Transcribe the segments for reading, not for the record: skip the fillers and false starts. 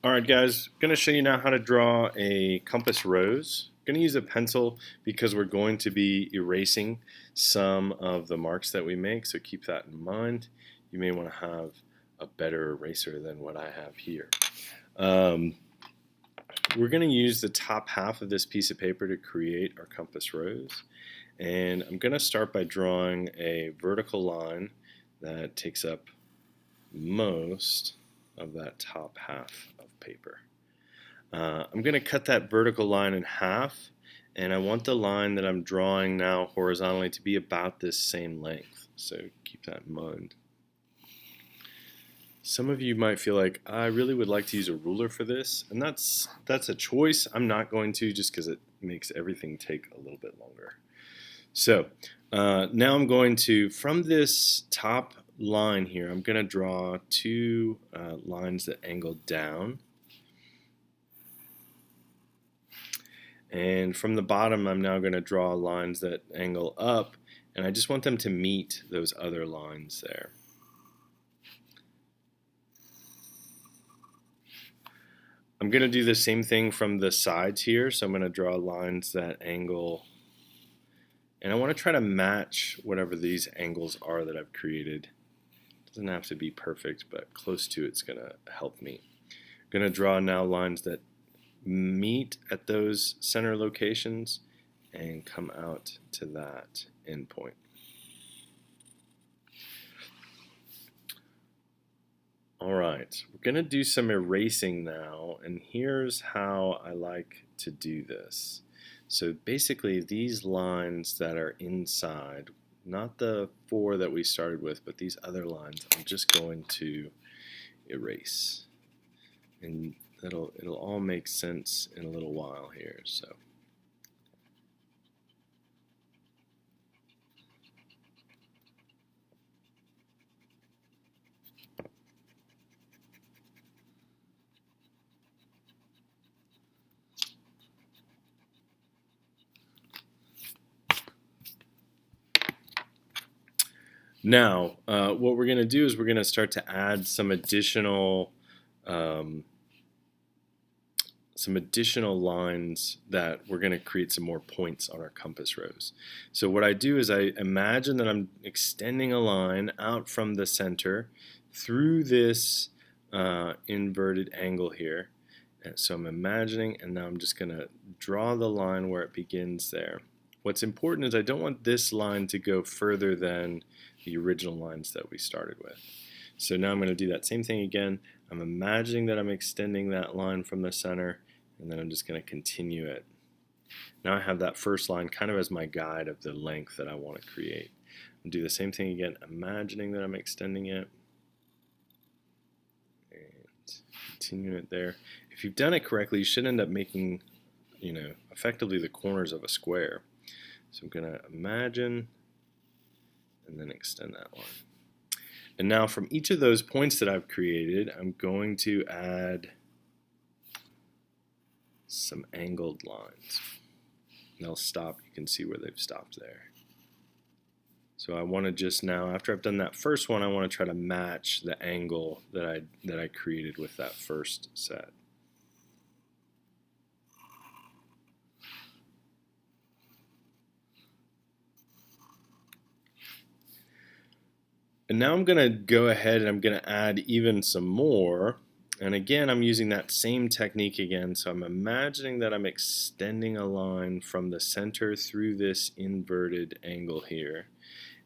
Alright guys, I'm going to show you now how to draw a compass rose. I'm going to use a pencil because we're going to be erasing some of the marks that we make, so keep that in mind. You may want to have a better eraser than what I have here. We're going to use the top half of this piece of paper to create our compass rose. And I'm going to start by drawing a vertical line that takes up most of that top half of paper. I'm going to cut that vertical line in half, and I want the line that I'm drawing now horizontally to be about this same length, so keep that in mind. Some of you might feel like, I really would like to use a ruler for this, and that's a choice. I'm not going to, just because it makes everything take a little bit longer. So now I'm going to, from this top line here, I'm going to draw two lines that angle down. And from the bottom, I'm now going to draw lines that angle up, and I just want them to meet those other lines there. I'm going to do the same thing from the sides here, so I'm going to draw lines that angle, and I want to try to match whatever these angles are that I've created. It doesn't have to be perfect, but close to it's going to help me. I'm going to draw now lines that meet at those center locations and come out to that endpoint. Alright, we're going to do some erasing now, and here's how I like to do this. So basically these lines that are inside, not the four that we started with, but these other lines, I'm just going to erase. And it'll all make sense in a little while here. So now, what we're going to do is we're going to start to add some additional lines that we're going to create some more points on our compass rose. So what I do is I imagine that I'm extending a line out from the center through this inverted angle here. And so I'm imagining, and now I'm just going to draw the line where it begins there. What's important is I don't want this line to go further than the original lines that we started with. So now I'm going to do that same thing again. I'm imagining that I'm extending that line from the center, and then I'm just going to continue it. Now I have that first line kind of as my guide of the length that I want to create. I'll do the same thing again, imagining that I'm extending it, and continuing it there. If you've done it correctly, you should end up making, effectively the corners of a square. So I'm going to imagine and then extend that line. And now from each of those points that I've created, I'm going to add some angled lines. And they'll stop. You can see where they've stopped there. So I want to just now, after I've done that first one, I want to try to match the angle that I created with that first set. And now I'm going to go ahead and I'm going to add even some more. And again, I'm using that same technique again. So I'm imagining that I'm extending a line from the center through this inverted angle here.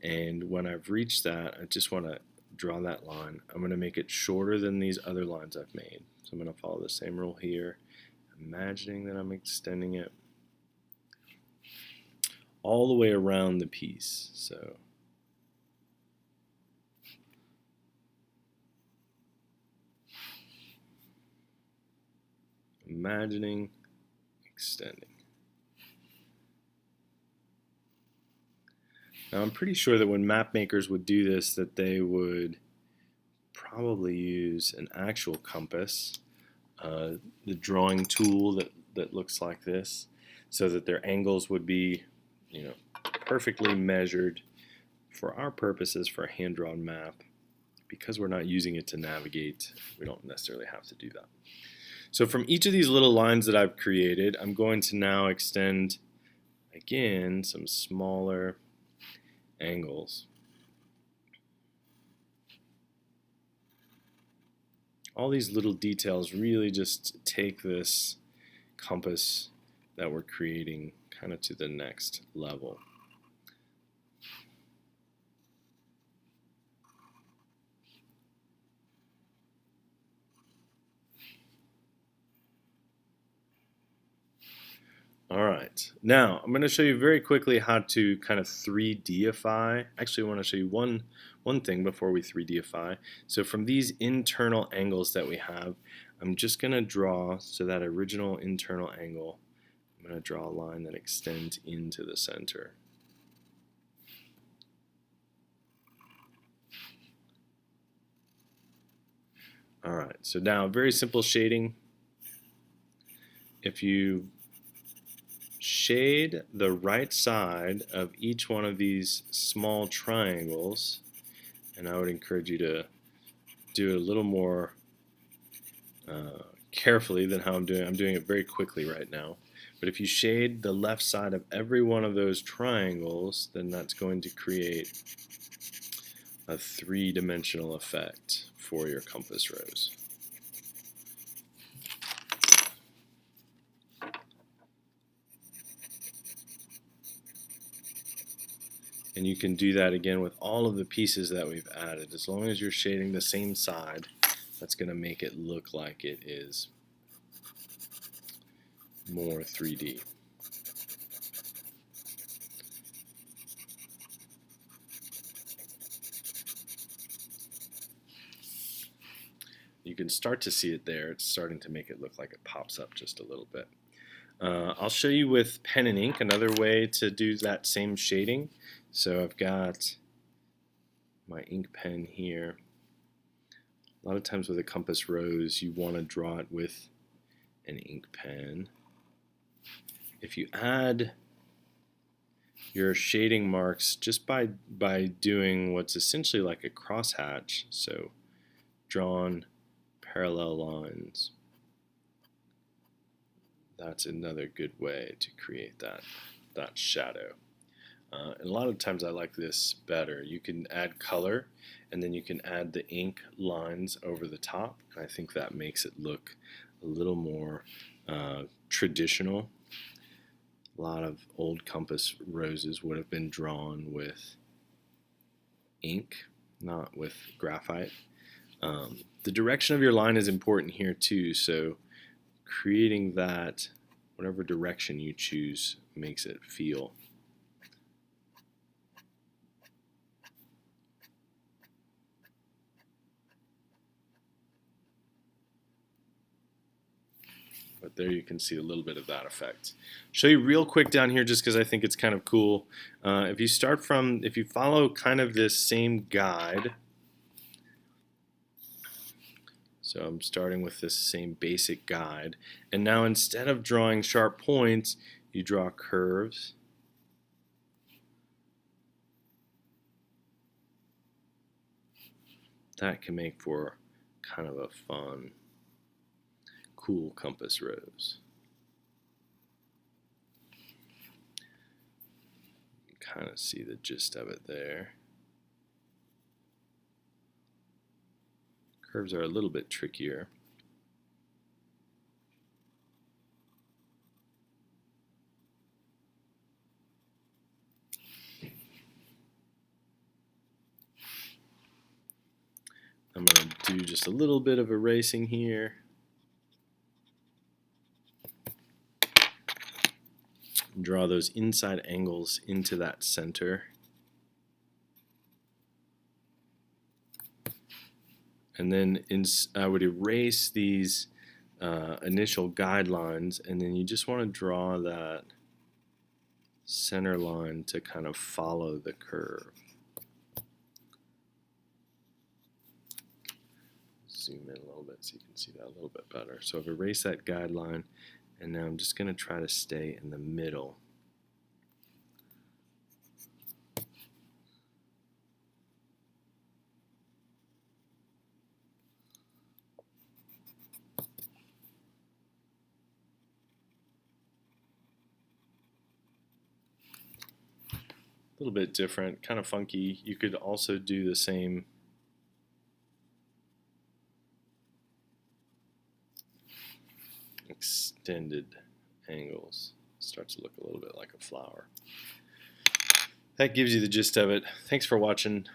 And when I've reached that, I just want to draw that line. I'm going to make it shorter than these other lines I've made. So I'm going to follow the same rule here, imagining that I'm extending it all the way around the piece. So imagining, extending. Now I'm pretty sure that when map makers would do this, that they would probably use an actual compass, the drawing tool that looks like this, so that their angles would be, perfectly measured. For our purposes, for a hand-drawn map, because we're not using it to navigate, we don't necessarily have to do that. So from each of these little lines that I've created, I'm going to now extend, again, some smaller angles. All these little details really just take this compass that we're creating kind of to the next level. All right, now I'm going to show you very quickly how to kind of 3Dify. Actually, I want to show you one thing before we 3Dify. So from these internal angles that we have, I'm just going to draw, so that original internal angle, I'm going to draw a line that extends into the center. All right, so now very simple shading. If you shade the right side of each one of these small triangles, and I would encourage you to do it a little more carefully than how I'm doing. I'm doing it very quickly right now. But if you shade the left side of every one of those triangles, then that's going to create a three-dimensional effect for your compass rose. And you can do that again with all of the pieces that we've added. As long as you're shading the same side, that's going to make it look like it is more 3D. You can start to see it there. It's starting to make it look like it pops up just a little bit. I'll show you with pen and ink another way to do that same shading. So I've got my ink pen here. A lot of times with a compass rose, you want to draw it with an ink pen. If you add your shading marks just by doing what's essentially like a crosshatch, so drawn parallel lines, that's another good way to create that shadow. And a lot of times I like this better. You can add color, and then you can add the ink lines over the top, and I think that makes it look a little more traditional. A lot of old compass roses would have been drawn with ink, not with graphite. The direction of your line is important here too, so creating that, whatever direction you choose, makes it feel. But there you can see a little bit of that effect. Show you real quick down here just because I think it's kind of cool. If you follow kind of this same guide, so I'm starting with this same basic guide, and now instead of drawing sharp points, you draw curves. That can make for kind of a fun, cool compass rose. You can kind of see the gist of it there. Curves are a little bit trickier. I'm going to do just a little bit of erasing here. Draw those inside angles into that center. And then I would erase these initial guidelines, and then you just want to draw that center line to kind of follow the curve. Zoom in a little bit so you can see that a little bit better. So I've erased that guideline, and now I'm just going to try to stay in the middle. little bit different, kind of funky. You could also do the same extended angles. Starts to look a little bit like a flower. That gives you the gist of it. Thanks for watching.